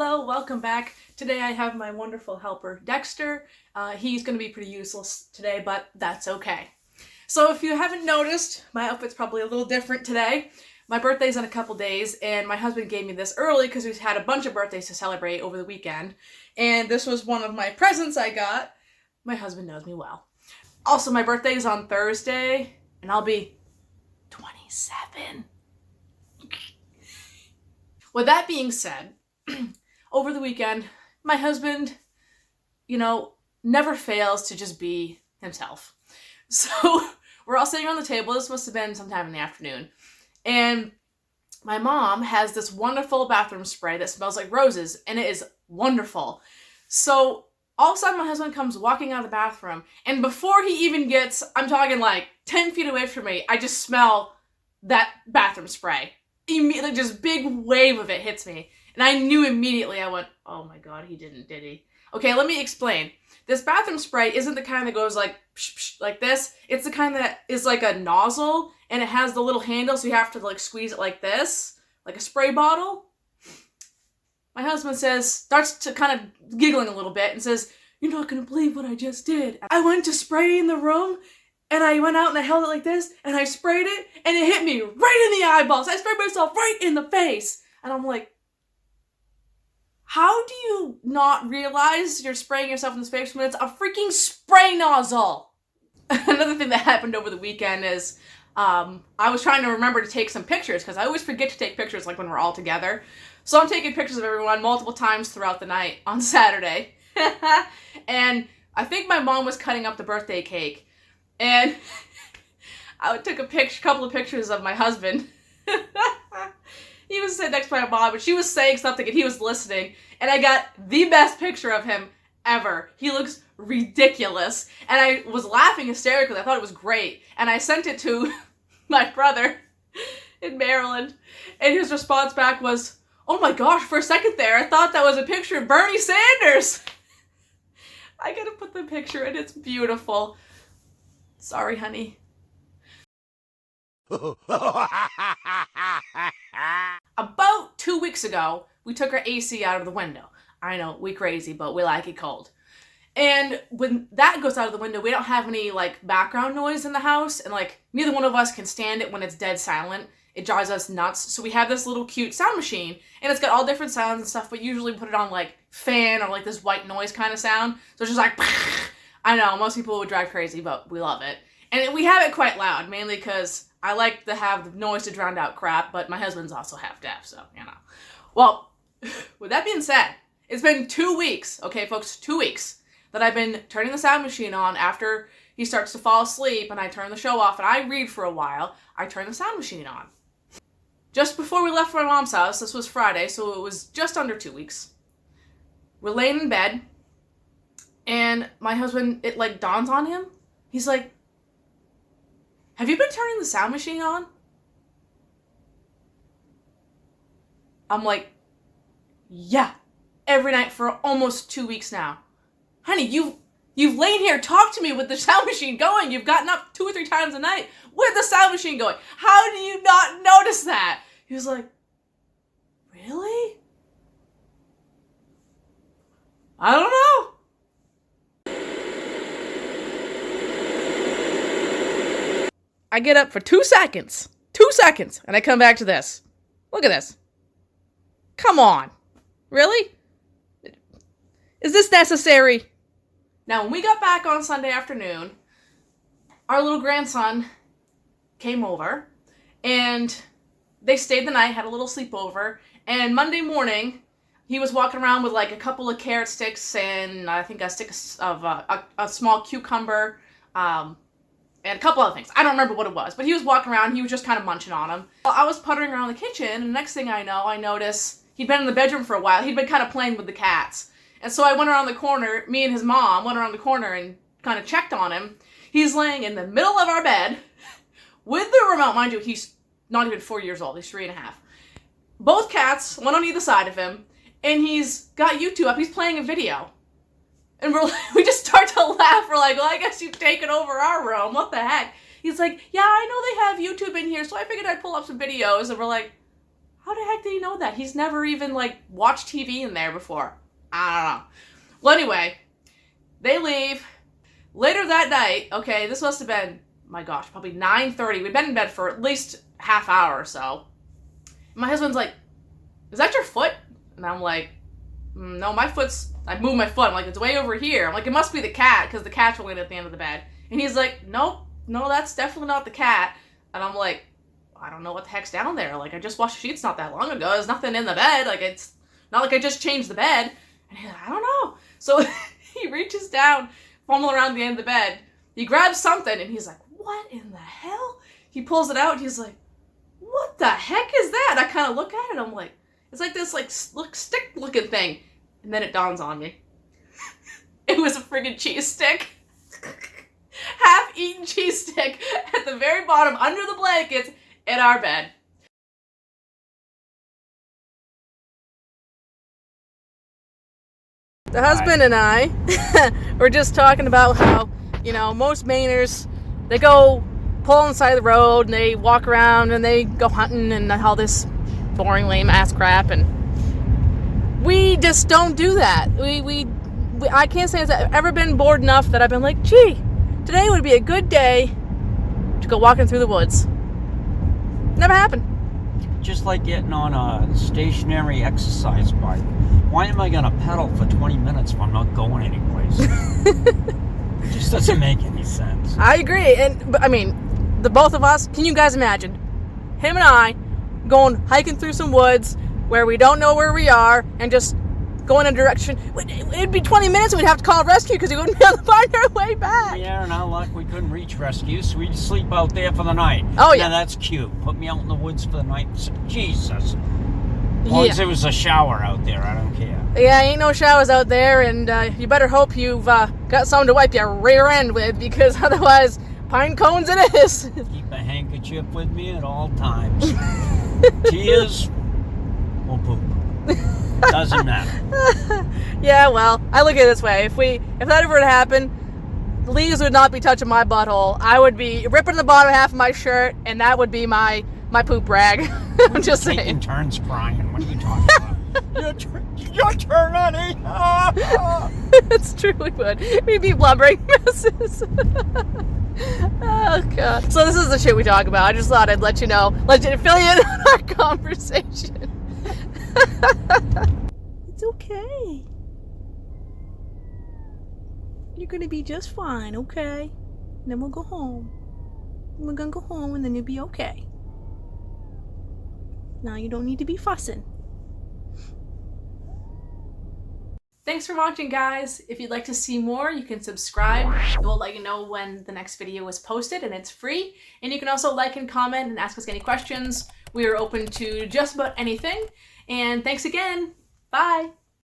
Hello, welcome back. Today I have my wonderful helper, Dexter. He's going to be pretty useless today, but that's okay. So if you haven't noticed, my outfit's probably a little different today. My birthday's in a couple days, and my husband gave me this early because we've had a bunch of birthdays to celebrate over the weekend. And this was one of my presents I got. My husband knows me well. Also, my birthday's on Thursday, and I'll be 27. With that being said, over the weekend, my husband, never fails to just be himself. So we're all sitting on the table. This must have been sometime in the afternoon. And my mom has this wonderful bathroom spray that smells like roses, and it is wonderful. So all of a sudden, my husband comes walking out of the bathroom, and before he even gets, I'm talking like 10 feet away from me, I just smell that bathroom spray. Immediately, just big wave of it hits me. And I knew immediately, I went, oh my God, he didn't, did he? Okay, let me explain. This bathroom spray isn't the kind that goes like, psh, psh, like this. It's the kind that is like a nozzle, and it has the little handle, so you have to like squeeze it like this, like a spray bottle. My husband starts to kind of giggling a little bit and says, "You're not gonna believe what I just did. I went to spray in the room, and I went out and I held it like this, and I sprayed it, and it hit me right in the eyeballs. I sprayed myself right in the face." And I'm like, how do you not realize you're spraying yourself in the face when it's a freaking spray nozzle? Another thing that happened over the weekend is I was trying to remember to take some pictures because I always forget to take pictures like when we're all together. So I'm taking pictures of everyone multiple times throughout the night on Saturday. And I think my mom was cutting up the birthday cake. And I took a couple of pictures of my husband. He was sitting next to my mom, but she was saying something and he was listening. And I got the best picture of him ever. He looks ridiculous. And I was laughing hysterically. I thought it was great. And I sent it to my brother in Maryland. And his response back was, "Oh my gosh, for a second there, I thought that was a picture of Bernie Sanders." I gotta put the picture in. It's beautiful. Sorry, honey. About 2 weeks ago, we took our AC out of the window. I know, we crazy, but we like it cold. And when that goes out of the window, we don't have any background noise in the house, and neither one of us can stand it when it's dead silent. It drives us nuts. So we have this little cute sound machine, and it's got all different sounds and stuff, but usually we put it on fan or this white noise kind of sound. So it's just I know, most people would drive crazy, but we love it. And we have it quite loud, mainly because I like to have the noise to drown out crap, but my husband's also half deaf, so, Well, with that being said, it's been 2 weeks, okay, folks, 2 weeks, that I've been turning the sound machine on after he starts to fall asleep, and I turn the show off, and I read for a while. I turn the sound machine on. Just before we left for my mom's house, this was Friday, so it was just under 2 weeks, we're laying in bed, and my husband, it dawns on him. He's like, "Have you been turning the sound machine on?" I'm like, "Yeah, every night for almost 2 weeks now." "Honey, you've lain here, talked to me with the sound machine going. You've gotten up 2 or 3 times a night with the sound machine going. How do you not notice that?" He was like, "Really? I don't know." I get up for 2 seconds, and I come back to this. Look at this. Come on. Really? Is this necessary? Now, when we got back on Sunday afternoon, our little grandson came over, and they stayed the night, had a little sleepover, and Monday morning, he was walking around with a couple of carrot sticks and I think a stick of a small cucumber, and a couple other things. I don't remember what it was, but he was walking around. He was just kind of munching on them. I was puttering around the kitchen, and the next thing I know, I notice he'd been in the bedroom for a while. He'd been kind of playing with the cats. And so I went around the corner, me and his mom went around the corner and kind of checked on him. He's laying in the middle of our bed with the remote. Mind you, he's not even 4 years old. He's 3.5. Both cats, one on either side of him, and he's got YouTube up. He's playing a video. And we just start to laugh. We're like, "Well, I guess you've taken over our room. What the heck?" He's like, "Yeah, I know they have YouTube in here, so I figured I'd pull up some videos." And we're like, How the heck did he know that? He's never even, like, watched TV in there before. I don't know. Well, anyway, they leave. Later that night, okay, this must have been, my gosh, probably 9:30. We'd been in bed for at least half hour or so. My husband's like, is that your foot? And I'm like, no, my foot's, I moved my foot. I'm like, it's way over here. I'm like, it must be the cat, because the cat's rolling at the end of the bed. And he's like, nope, no, that's definitely not the cat. And I'm like, I don't know what the heck's down there. Like, I just washed the sheets not that long ago. There's nothing in the bed. Like, it's not like I just changed the bed. And he's like, I don't know. So he reaches down, fumbling around the end of the bed. He grabs something, and he's like, what in the hell? He pulls it out, and he's like, what the heck is that? I kind of look at it. I'm like, it's like this, like, stick-looking thing. And then it dawns on me. It was a friggin' cheese stick. Half-eaten cheese stick at the very bottom, under the blankets, in our bed. The husband and I were just talking about how, you know, most Mainers, they go pull on the side of the road and they walk around and they go hunting and all this boring, lame ass crap, and we just don't do that. We I can't say I've ever been bored enough that I've been like, gee, today would be a good day to go walking through the woods. Never happened. Just like getting on a stationary exercise bike. Why am I going to pedal for 20 minutes if I'm not going anyplace? It just doesn't make any sense. I agree. And I mean, the both of us, can you guys imagine? Him and I going hiking through some woods where we don't know where we are and just going in a direction. It'd be 20 minutes and we'd have to call rescue because we wouldn't be able to find our way back. Yeah, and our luck, we couldn't reach rescue, so we'd sleep out there for the night. Oh, yeah. Now that's cute. Put me out in the woods for the night. Jesus. As long as there was a shower out there, I don't care. Yeah, ain't no showers out there, and you better hope you've got something to wipe your rear end with, because otherwise, pine cones it is. Keep a handkerchief with me at all times. Tears or poop. Doesn't matter. Yeah, well, I look at it this way. If that ever would happen, the leaves would not be touching my butthole. I would be ripping the bottom half of my shirt, and that would be my poop rag. I'm just saying. Taking turns crying. What are you talking about? Your turn, honey. It's true, we would. We'd be blubbering messes. Oh, God. So this is the shit we talk about. I just thought I'd let you know. Let you fill you in on our conversation. It's okay. You're gonna be just fine, okay? And then we'll go home. We're gonna go home and then you'll be okay. Now you don't need to be fussing. Thanks for watching, guys. If you'd like to see more, you can subscribe. It will let you know when the next video is posted, and it's free. And you can also like and comment and ask us any questions. We are open to just about anything. And thanks again. Bye.